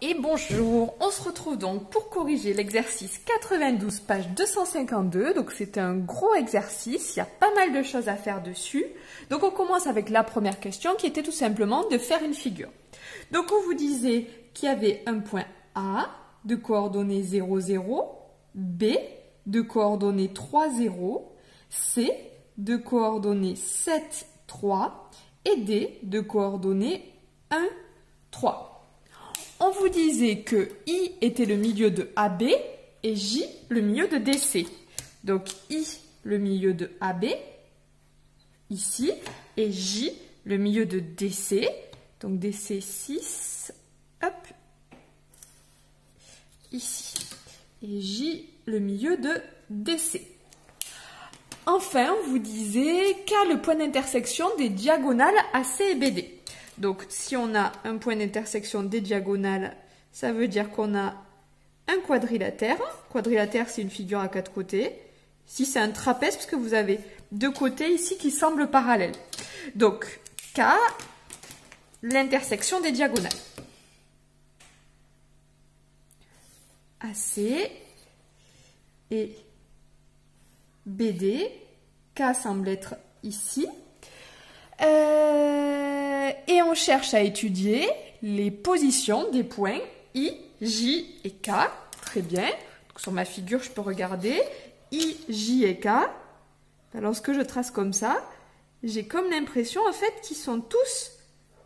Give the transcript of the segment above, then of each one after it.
Et bonjour, on se retrouve donc pour corriger l'exercice 92, page 252. Donc c'est un gros exercice, il y a pas mal de choses à faire dessus. Donc on commence avec la première question qui était tout simplement de faire une figure. Donc on vous disait qu'il y avait un point A de coordonnées 0, 0, B de coordonnées 3, 0, C de coordonnées 7, 3 et D de coordonnées 1, 3. On vous disait que I était le milieu de AB et J le milieu de DC. Donc I le milieu de AB, ici, et J le milieu de DC. Donc DC 6, hop, ici. Et J le milieu de DC. Enfin, on vous disait qu'a le point d'intersection des diagonales AC et BD. Donc, si on a un point d'intersection des diagonales, ça veut dire qu'on a un quadrilatère. Quadrilatère, c'est une figure à 4 côtés. Ici, c'est un trapèze, parce que vous avez deux côtés ici qui semblent parallèles. Donc, K, l'intersection des diagonales. AC et BD. K semble être ici. Et on cherche à étudier les positions des points I, J et K. Très bien. Donc, sur ma figure, je peux regarder I, J et K. Lorsque je trace comme ça, j'ai comme l'impression en fait qu'ils sont tous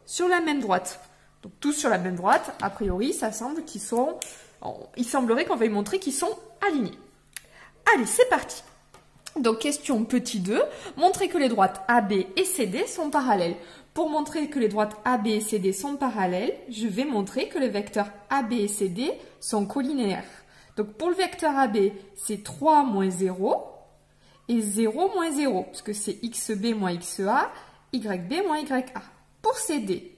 sur la même droite. Donc tous sur la même droite, a priori, ça semble qu'ils sont... Il semblerait qu'on va y montrer qu'ils sont alignés. Allez, c'est parti. Donc, question petit 2, montrer que les droites AB et CD sont parallèles. Pour montrer que les droites AB et CD sont parallèles, je vais montrer que les vecteurs AB et CD sont collinéaires. Donc, pour le vecteur AB, c'est 3 moins 0 et 0 moins 0, puisque c'est XB moins XA, YB moins YA. Pour CD,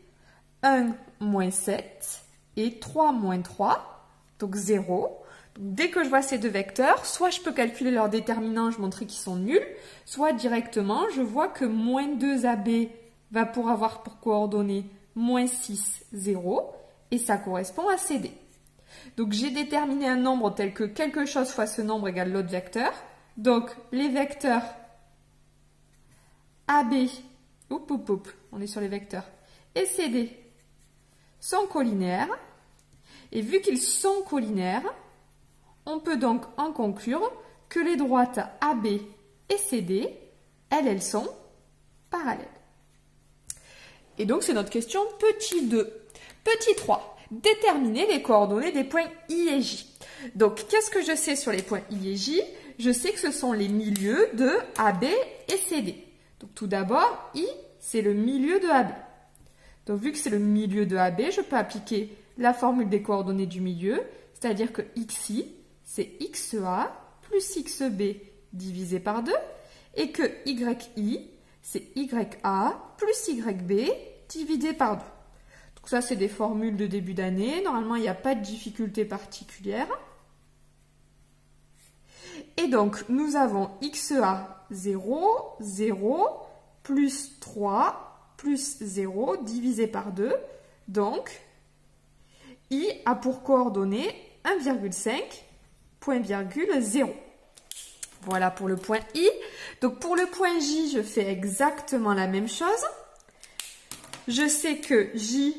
1 moins 7 et 3 moins 3, donc 0. Donc, dès que je vois ces deux vecteurs, soit je peux calculer leur déterminant, je montrer qu'ils sont nuls, soit directement, je vois que moins 2AB va avoir pour coordonnées moins 6, 0, et ça correspond à CD. Donc, j'ai déterminé un nombre tel que quelque chose fois ce nombre égale l'autre vecteur. Donc, les vecteurs AB, on est sur les vecteurs, et CD sont collinéaires. Et vu qu'ils sont collinéaires, on peut donc en conclure que les droites AB et CD, elles sont parallèles. Et donc, c'est notre question petit 2. Petit 3, déterminer les coordonnées des points I et J. Donc, qu'est-ce que je sais sur les points I et J? Je sais que ce sont les milieux de AB et CD. Donc, tout d'abord, I, c'est le milieu de AB. Donc, vu que c'est le milieu de AB, je peux appliquer la formule des coordonnées du milieu, c'est-à-dire que XI, c'est XA plus XB divisé par 2, et que YI, c'est YA plus YB divisé par 2. Donc ça, c'est des formules de début d'année. Normalement, il n'y a pas de difficulté particulière. Et donc, nous avons XA 0, 0, plus 3, plus 0 divisé par 2. Donc, I a pour coordonnées 1,5, point virgule 0. Voilà pour le point I. Donc pour le point J, je fais exactement la même chose. Je sais que J,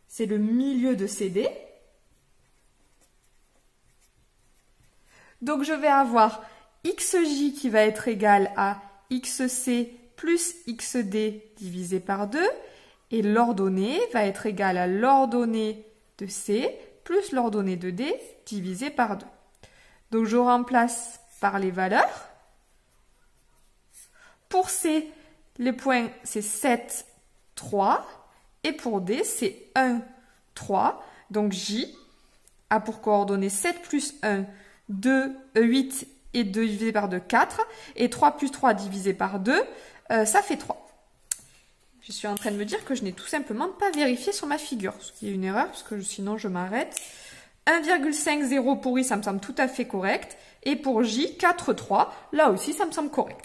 c'est le milieu de CD. Donc je vais avoir XJ qui va être égal à XC plus XD divisé par 2. Et l'ordonnée va être égale à l'ordonnée de C plus l'ordonnée de D divisé par 2. Donc, je remplace par les valeurs. Pour C, les points, c'est 7, 3. Et pour D, c'est 1, 3. Donc, J a pour coordonnées 7 plus 1, 2, 8 et 2 divisé par 2, 4. Et 3 plus 3 divisé par 2, ça fait 3. Je suis en train de me dire que je n'ai tout simplement pas vérifié sur ma figure, ce qui est une erreur, parce que sinon je m'arrête. 1,50 pour I, ça me semble tout à fait correct. Et pour J, 4,3, là aussi, ça me semble correct.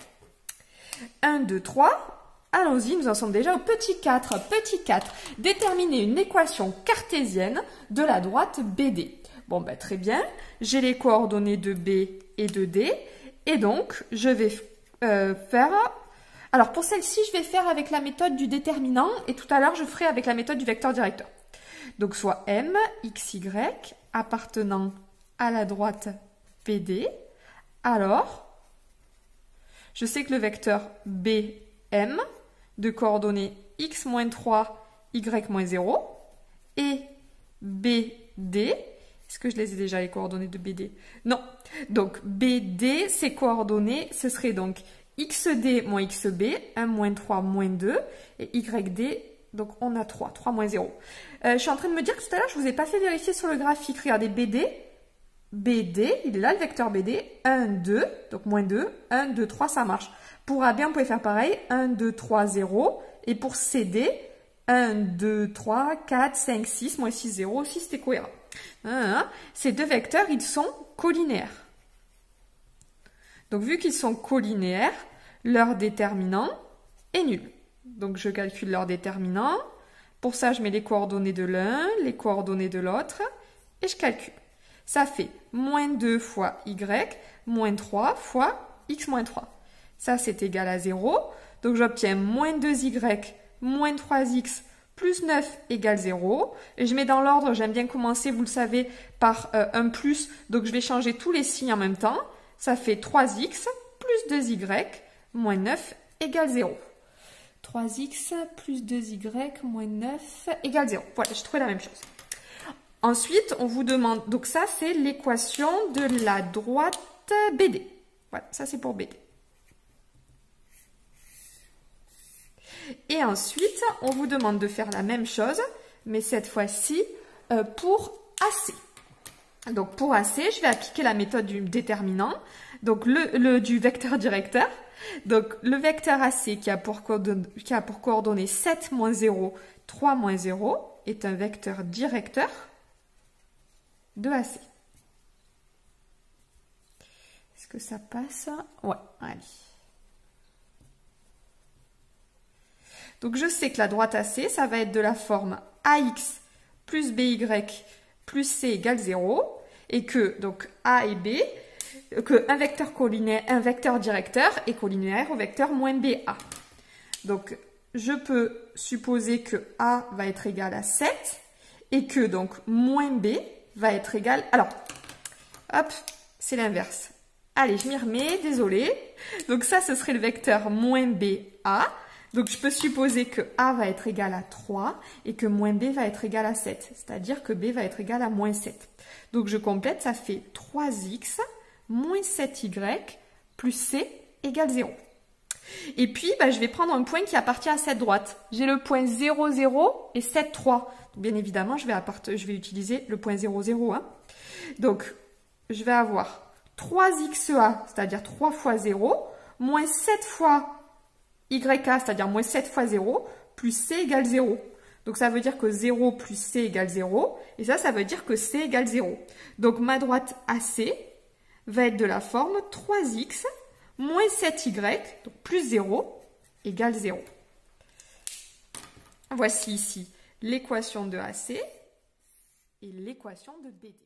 1, 2, 3. allons-y, nous en sommes déjà au petit 4. Petit 4, déterminer une équation cartésienne de la droite BD. Bon, ben, très bien, j'ai les coordonnées de B et de D, et donc je vais faire... Alors pour celle-ci, je vais faire avec la méthode du déterminant, et tout à l'heure, je ferai avec la méthode du vecteur directeur. Donc soit M, X, Y, appartenant à la droite BD. Alors, je sais que le vecteur BM, de coordonnées x-3, y-0, et BD, est-ce que je les ai déjà les coordonnées de BD? Non. Donc BD, ses coordonnées, ce serait donc xd moins xb, 1 moins 3 moins 2, et yd, donc on a 3, 3 moins 0. Je suis en train de me dire que tout à l'heure, je ne vous ai pas fait vérifier sur le graphique. Regardez, BD, il est là, le vecteur BD, 1, 2, donc moins 2, 1, 2, 3, ça marche. Pour AB, on pouvait faire pareil, 1, 2, 3, 0, et pour CD, 1, 2, 3, 4, 5, 6, moins 6, 0, aussi c'était cohérent. Ces deux vecteurs, ils sont colinéaires. Donc, vu qu'ils sont colinéaires, leur déterminant est nul. Donc, je calcule leur déterminant. Pour ça, je mets les coordonnées de l'un, les coordonnées de l'autre, et je calcule. Ça fait moins 2 fois y, moins 3 fois x moins 3. Ça, c'est égal à 0. Donc, j'obtiens moins 2y, moins 3x, plus 9 égale 0. Et je mets dans l'ordre, j'aime bien commencer, vous le savez, par un plus. Donc, je vais changer tous les signes en même temps. Ça fait 3x plus 2y moins 9 égale 0. 3x plus 2y moins 9 égale 0. Voilà, j'ai trouvé la même chose. Ensuite, on vous demande... Donc ça, c'est l'équation de la droite BD. Voilà, ça c'est pour BD. Et ensuite, on vous demande de faire la même chose, mais cette fois-ci pour AC. Donc pour AC, je vais appliquer la méthode du déterminant, donc du vecteur directeur. Donc le vecteur AC qui a pour coordonnées 7 moins 0, 3 moins 0 est un vecteur directeur de AC. Est-ce que ça passe? Ouais, allez. Donc je sais que la droite AC, ça va être de la forme AX plus BY plus C égale 0, et que donc A et B, que un vecteur colinéaire, un vecteur directeur est colinéaire au vecteur moins BA. Donc je peux supposer que A va être égal à 7 et que donc moins B va être égal... Alors, hop, c'est l'inverse. Allez, je m'y remets, désolé. Donc ça, ce serait le vecteur moins BA. Donc je peux supposer que A va être égal à 3 et que moins B va être égal à 7. C'est-à-dire que B va être égal à moins 7. Donc je complète, ça fait 3x moins 7y plus C égale 0. Et puis, je vais prendre un point qui appartient à cette droite. J'ai le point 0, 0 et 7, 3. Bien évidemment, je vais utiliser le point 0, 0. Donc, je vais avoir 3xa, c'est-à-dire 3 fois 0, moins 7 fois YK, c'est-à-dire moins 7 fois 0, plus C égale 0. Donc ça veut dire que 0 plus C égale 0, et ça veut dire que C égale 0. Donc ma droite AC va être de la forme 3x moins 7y, donc plus 0, égale 0. Voici ici l'équation de AC et l'équation de BD.